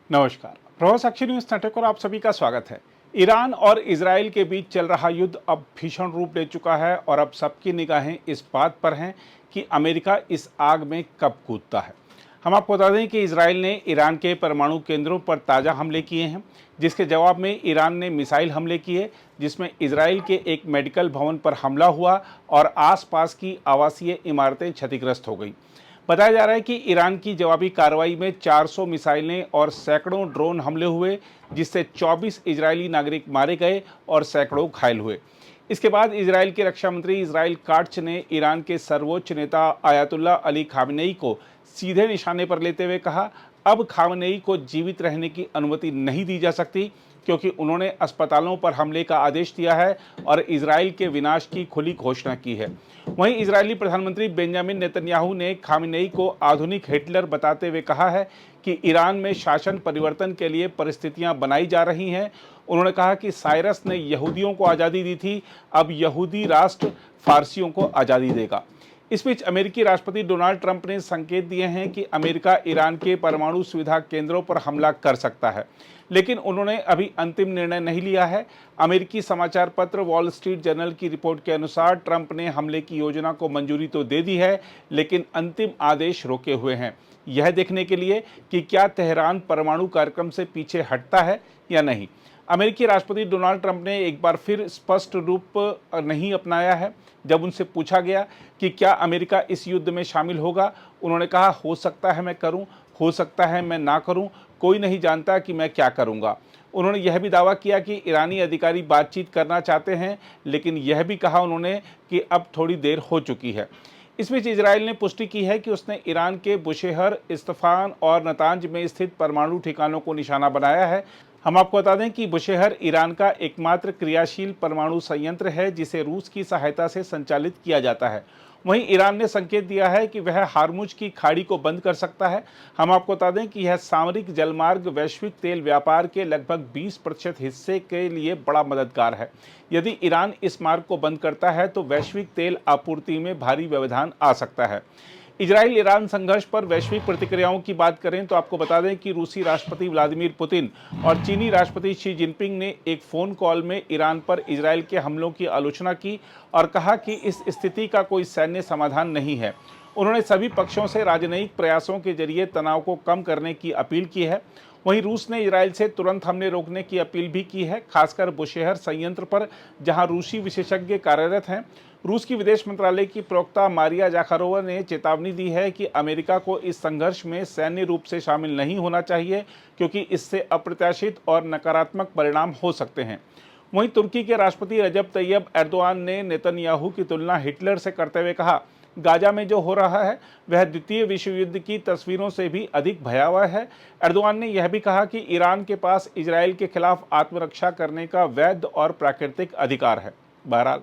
नमस्कार, प्रभाव साक्षी news network और आप सभी का स्वागत है। ईरान और इजराइल के बीच चल रहा युद्ध अब भीषण रूप ले चुका है और अब सबकी निगाहें इस बात पर हैं कि अमेरिका इस आग में कब कूदता है। हम आपको बता दें कि इजराइल ने ईरान के परमाणु केंद्रों पर ताज़ा हमले किए हैं, जिसके जवाब में ईरान ने मिसाइल हमले किए, जिसमें इजराइल के एक मेडिकल भवन पर हमला हुआ और आसपास की आवासीय इमारतें क्षतिग्रस्त हो गई। बताया जा रहा है कि ईरान की जवाबी कार्रवाई में 400 मिसाइलें और सैकड़ों ड्रोन हमले हुए, जिससे 24 इजरायली नागरिक मारे गए और सैकड़ों घायल हुए। इसके बाद इजराइल के रक्षा मंत्री इजराइल काट्ज ने ईरान के सर्वोच्च नेता आयतुल्ला अली खामेनेई को सीधे निशाने पर लेते हुए कहा, अब खामेनेई को जीवित रहने की अनुमति नहीं दी जा सकती, क्योंकि उन्होंने अस्पतालों पर हमले का आदेश दिया है और इजराइल के विनाश की खुली घोषणा की है। वहीं इजरायली प्रधानमंत्री बेंजामिन नेतन्याहू ने खामेनेई को आधुनिक हिटलर बताते हुए कहा है कि ईरान में शासन परिवर्तन के लिए परिस्थितियां बनाई जा रही हैं। उन्होंने कहा कि साइरस ने यहूदियों को आज़ादी दी थी, अब यहूदी राष्ट्र फारसियों को आज़ादी देगा। इस बीच अमेरिकी राष्ट्रपति डोनाल्ड ट्रंप ने संकेत दिए हैं कि अमेरिका ईरान के परमाणु सुविधा केंद्रों पर हमला कर सकता है, लेकिन उन्होंने अभी अंतिम निर्णय नहीं लिया है। अमेरिकी समाचार पत्र वॉल स्ट्रीट जर्नल की रिपोर्ट के अनुसार ट्रंप ने हमले की योजना को मंजूरी तो दे दी है, लेकिन अंतिम आदेश रोके हुए हैं, यह देखने के लिए कि क्या तेहरान परमाणु कार्यक्रम से पीछे हटता है या नहीं। अमेरिकी राष्ट्रपति डोनाल्ड ट्रंप ने एक बार फिर स्पष्ट रूप नहीं अपनाया है। जब उनसे पूछा गया कि क्या अमेरिका इस युद्ध में शामिल होगा, उन्होंने कहा, हो सकता है मैं करूं, हो सकता है मैं ना करूं, कोई नहीं जानता कि मैं क्या करूंगा। उन्होंने यह भी दावा किया कि ईरानी अधिकारी बातचीत करना चाहते हैं, लेकिन यह भी कहा उन्होंने कि अब थोड़ी देर हो चुकी है। इस बीच इजराइल ने पुष्टि की है कि उसने ईरान के बुशेहर, इस्फहान और नतांज में स्थित परमाणु ठिकानों को निशाना बनाया है। हम आपको बता दें कि बुशेहर ईरान का एकमात्र क्रियाशील परमाणु संयंत्र है, जिसे रूस की सहायता से संचालित किया जाता है। वहीं ईरान ने संकेत दिया है कि वह हार्मुज की खाड़ी को बंद कर सकता है। हम आपको बता दें कि यह सामरिक जलमार्ग वैश्विक तेल व्यापार के लगभग 20% हिस्से के लिए बड़ा मददगार है। यदि ईरान इस मार्ग को बंद करता है तो वैश्विक तेल आपूर्ति में भारी व्यवधान आ सकता है। इजराइल ईरान संघर्ष पर वैश्विक प्रतिक्रियाओं की बात करें तो आपको बता दें कि रूसी राष्ट्रपति व्लादिमीर पुतिन और चीनी राष्ट्रपति शी जिनपिंग ने एक फ़ोन कॉल में ईरान पर इजराइल के हमलों की आलोचना की और कहा कि इस स्थिति का कोई सैन्य समाधान नहीं है। उन्होंने सभी पक्षों से राजनयिक प्रयासों के जरिए तनाव को कम करने की अपील की है। वहीं रूस ने इजराइल से तुरंत हमले रोकने की अपील भी की है, खासकर बुशेहर संयंत्र पर, जहां रूसी विशेषज्ञ कार्यरत हैं। रूस की विदेश मंत्रालय की प्रवक्ता मारिया जाखारोवा ने चेतावनी दी है कि अमेरिका को इस संघर्ष में सैन्य रूप से शामिल नहीं होना चाहिए, क्योंकि इससे अप्रत्याशित और नकारात्मक परिणाम हो सकते हैं। वहीं तुर्की के राष्ट्रपति रजब तैयब एर्दोआन ने नेतन्याहू की तुलना हिटलर से करते हुए कहा, गाजा में जो हो रहा है वह द्वितीय विश्व युद्ध की तस्वीरों से भी अधिक भयावह है। एर्दोआन ने यह भी कहा कि ईरान के पास इजराइल के खिलाफ आत्मरक्षा करने का वैध और प्राकृतिक अधिकार है। बहरहाल,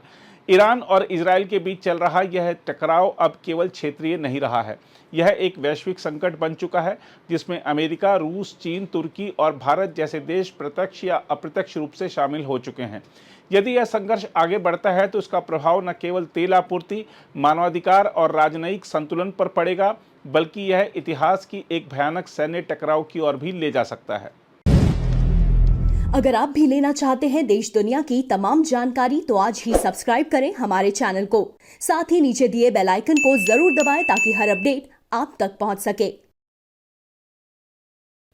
ईरान और इजराइल के बीच चल रहा यह टकराव अब केवल क्षेत्रीय नहीं रहा है, यह एक वैश्विक संकट बन चुका है, जिसमें अमेरिका, रूस, चीन, तुर्की और भारत जैसे देश प्रत्यक्ष या अप्रत्यक्ष रूप से शामिल हो चुके हैं। यदि यह संघर्ष आगे बढ़ता है तो इसका प्रभाव न केवल तेल आपूर्ति, मानवाधिकार और राजनयिक संतुलन पर पड़ेगा, बल्कि यह इतिहास की एक भयानक सैन्य टकराव की ओर भी ले जा सकता है। अगर आप भी लेना चाहते हैं देश दुनिया की तमाम जानकारी, तो आज ही सब्सक्राइब करें हमारे चैनल को। साथ ही नीचे दिए बेल आइकन को जरूर दबाएं ताकि हर अपडेट आप तक पहुंच सके।